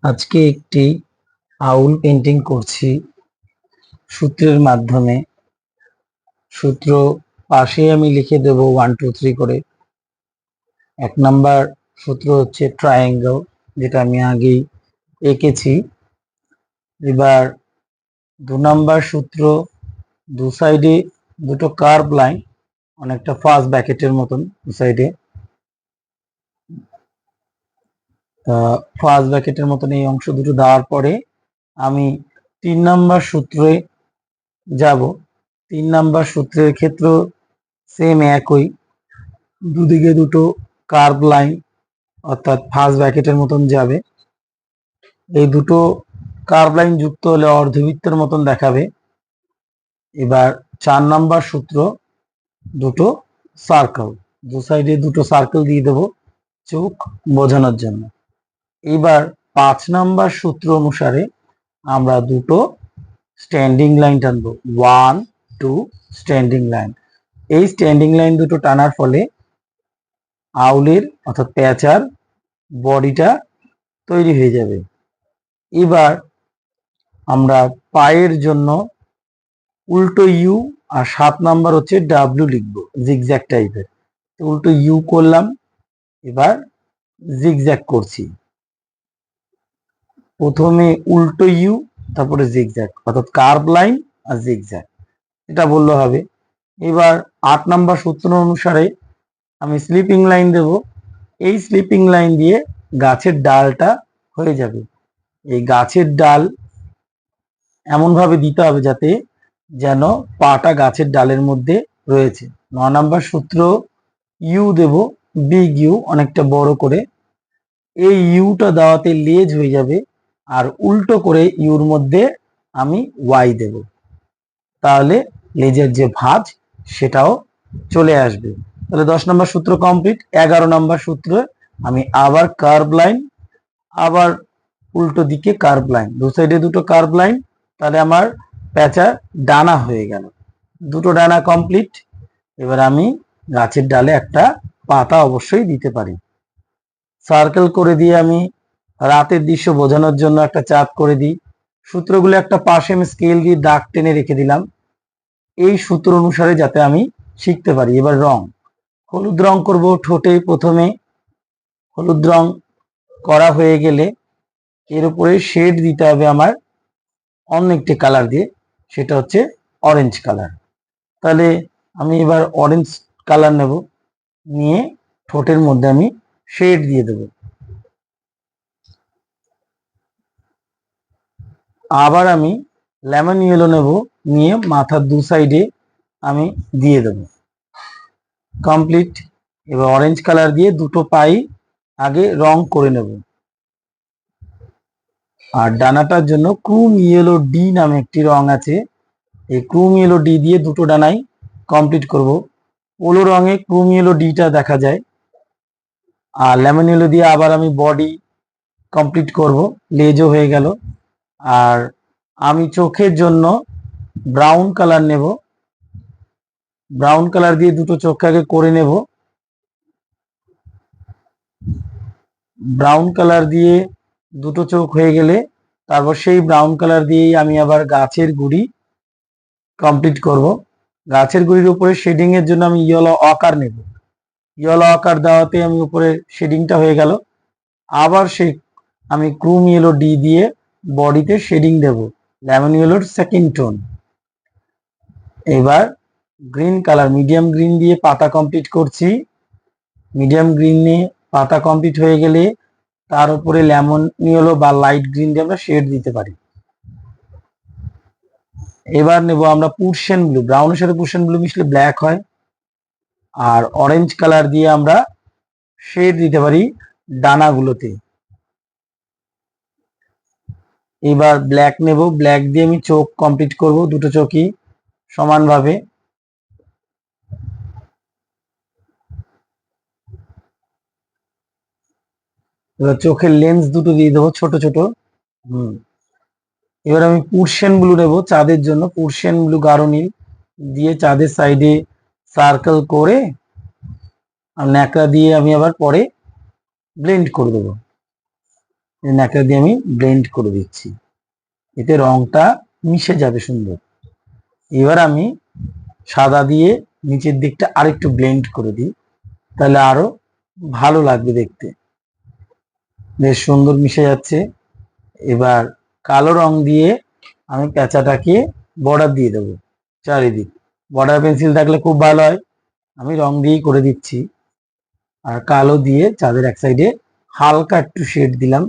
আজকে একটি আউল পেন্টিং করছি সূত্রের মাধ্যমে। সূত্র পাশে আমি লিখে দেব 1 2 3 করে। 1 নাম্বার সূত্র হচ্ছে ট্রায়াঙ্গেল, যেটা আমি আগেই এঁকেছি। এবার 2 নাম্বার সূত্র, দু সাইডে দুটো কার্ভ লাইন, অনেকটা ফার্স্ট ব্র্যাকেটের মতন দু সাইডে। ফার্স্ট ব্র্যাকেটের মতন এই অংশ দুটো দেওয়ার পরে আমি 3 নাম্বার সূত্রে যাব। 3 নাম্বার সূত্রের ক্ষেত্র সেম একই, দুদিকে দুটো কার্ভ লাইন অর্থাৎ ফার্স্ট ব্র্যাকেটের মতন যাবে। এই দুটো কার্ভ লাইন যুক্ত হলে অর্ধবৃত্তের মতন দেখাবে। এবার 4 নাম্বার সূত্র, দুটো সার্কেল, দু সাইডে দুটো সার্কেল দিয়ে দেবো চোখ বোঝানোর জন্য। এবার 5 নাম্বার সূত্র অনুসারে আমরা দুটো স্ট্যান্ডিং লাইন টানবো, 1 2 স্ট্যান্ডিং লাইন। এই স্ট্যান্ডিং লাইন দুটো টানার ফলে আউলের অর্থাৎ প্যাঁচার বডিটা তৈরি হয়ে যাবে। এবার আমরা পায়ের জন্য উল্টো ইউ আর 7 নাম্বার হচ্ছে ডাব্লিউ লিখবো, জিগজ্যাগ টাইপের। তো উল্টো ইউ করলাম, এবার জিগজ্যাগ করছি। প্রথমে উল্টো ইউ, তারপরে জিগজ্যাগ, অর্থাৎ কার্ভ লাইন আর জিগজ্যাগ, এটা বললে হবে। এবার 8 নাম্বার সূত্র অনুসারে আমি স্লিপিং লাইন দেব। এই স্লিপিং লাইন দিয়ে গাছের ডালটা হয়ে যাবে। এই গাছের ডাল এমন ভাবে দিতে হবে যাতে যেন পাটা গাছের ডালের মধ্যে রয়েছে। 9 নাম্বার সূত্র, ইউ দেব, বিগ ইউ, অনেকটা বড় করে। এই ইউটা দেওয়াতে লেজ হয়ে যাবে, আর উল্টো করে ইউর মধ্যে আমি ওয়াই দেব, তাহলে লেজের যে ভাঁজ সেটাও চলে আসবে। তাহলে 10 নম্বর সূত্র কমপ্লিট। 11 নম্বর সূত্র আমি আবার কার্ভ লাইন, আবার উল্টো দিকে কার্ভ লাইন, দু সাইডে দুটো কার্ভ লাইন, তাহলে আমার প্যাঁচা ডানা হয়ে গেল। দুটো ডানা কমপ্লিট। এবার আমি গাছের ডালে একটা পাতা অবশ্যই দিতে পারি। সার্কেল করে দিয়ে আমি রাতের দৃশ্য বোঝানোর জন্য একটা চাপ করে দিই। সূত্রগুলো একটা পাশে আমি স্কেল দিয়ে দাগ টেনে রেখে দিলাম, এই সূত্র অনুসারে যাতে আমি শিখতে পারি। এবার রং, হলুদ রং করব ঠোঁটে। প্রথমে হলুদ রং করা হয়ে গেলে এর উপরে শেড দিতে হবে আমার অন্য একটি কালার দিয়ে, সেটা হচ্ছে অরেঞ্জ কালার। তাহলে আমি এবার অরেঞ্জ কালার নেব, নিয়ে ঠোঁটের মধ্যে আমি শেড দিয়ে দেব। আবার আমি লেমন ইয়েলো নেব, নিয়ে মাথার দু সাইডে আমি দিয়ে দেব। কমপ্লিট। এবার অরেঞ্জ কালার দিয়ে দুটো পাই আগে রং করে নেব। আর ডানাটার জন্য ক্রুম ইয়েলো ডি নামে একটি রং আছে, এই ক্রুম ইয়েলো ডি দিয়ে দুটো ডানাই কমপ্লিট করব। পোলো রঙে ক্রুম ইয়েলো ডিটা দেখা যায়। আর লেমন ইয়েলো দিয়ে আবার আমি বডি কমপ্লিট করব, লেজও হয়ে গেল। আর আমি চোখের জন্য ব্রাউন কালার নেব, ব্রাউন কালার দিয়ে দুটো চোখ আগে করে নেব। ব্রাউন কালার দিয়ে দুটো চোখ হয়ে গেলে তারপর সেই ব্রাউন কালার দিয়েই আমি আবার গাছের গুড়ি কমপ্লিট করব। গাছের গুড়ির উপরে শেডিং এর জন্য আমি ইয়েলো আকার নেব। ইয়েলো আকার দেওয়াতে আমি উপরে শেডিংটা হয়ে গেল। আবার সেই আমি ক্রুম ইয়েলো ডি দিয়ে বডিতে শেডিং দেব, লেমন ইয়েলোর সেকেন্ড টোন। এবার গ্রিন কালার, মিডিয়াম গ্রিন দিয়ে পাতা কমপ্লিট করছি। মিডিয়াম গ্রিনে পাতা কমপ্লিট হয়ে গেলে তার উপরে লেমন ইয়েলো বা লাইট গ্রিন দিয়ে আমরা শেড দিতে পারি। এবার নেব আমরা পুরসেন ব্লু, ব্রাউনের সাথে পুরসেন ব্লু মিশলে ব্ল্যাক হয়। আর অরেঞ্জ কালার দিয়ে আমরা শেড দিতে পারি ডানাগুলোতে। এবার ব্ল্যাক নেব, ব্ল্যাক দিয়ে আমি চোখ কমপ্লিট করব, দুটো চোখই সমানভাবে। এবার চোখের লেন্স দুটো দিয়ে দেবো ছোট ছোট। এবার আমি পুরসেন ব্লু নেব চাঁদের জন্য, পুরসেন ব্লু গাঢ় নীল দিয়ে চাঁদের সাইডে সার্কেল করে ন্যাকড়া দিয়ে আমি আবার পরে ব্লেন্ড করে দেবো। ন্যাকড়া দিয়ে আমি ব্লেন্ড করে দিচ্ছি, এতে রংটা মিশে যাবে সুন্দর। এবার আমি সাদা দিয়ে নিচের দিকটা আরেকটু ব্লেন্ড করে দিই, তাহলে আরো ভালো লাগবে দেখতে, বেশ সুন্দর মিশে যাচ্ছে। এবার কালো রং দিয়ে আমি প্যাঁচাটাকে বর্ডার দিয়ে দেবো চারিদিক। বর্ডার পেন্সিল থাকলে খুব ভালো হয়, আমি রং দিয়েই করে দিচ্ছি। আর কালো দিয়ে চাঁদের এক সাইডে হালকা একটু শেড দিলাম,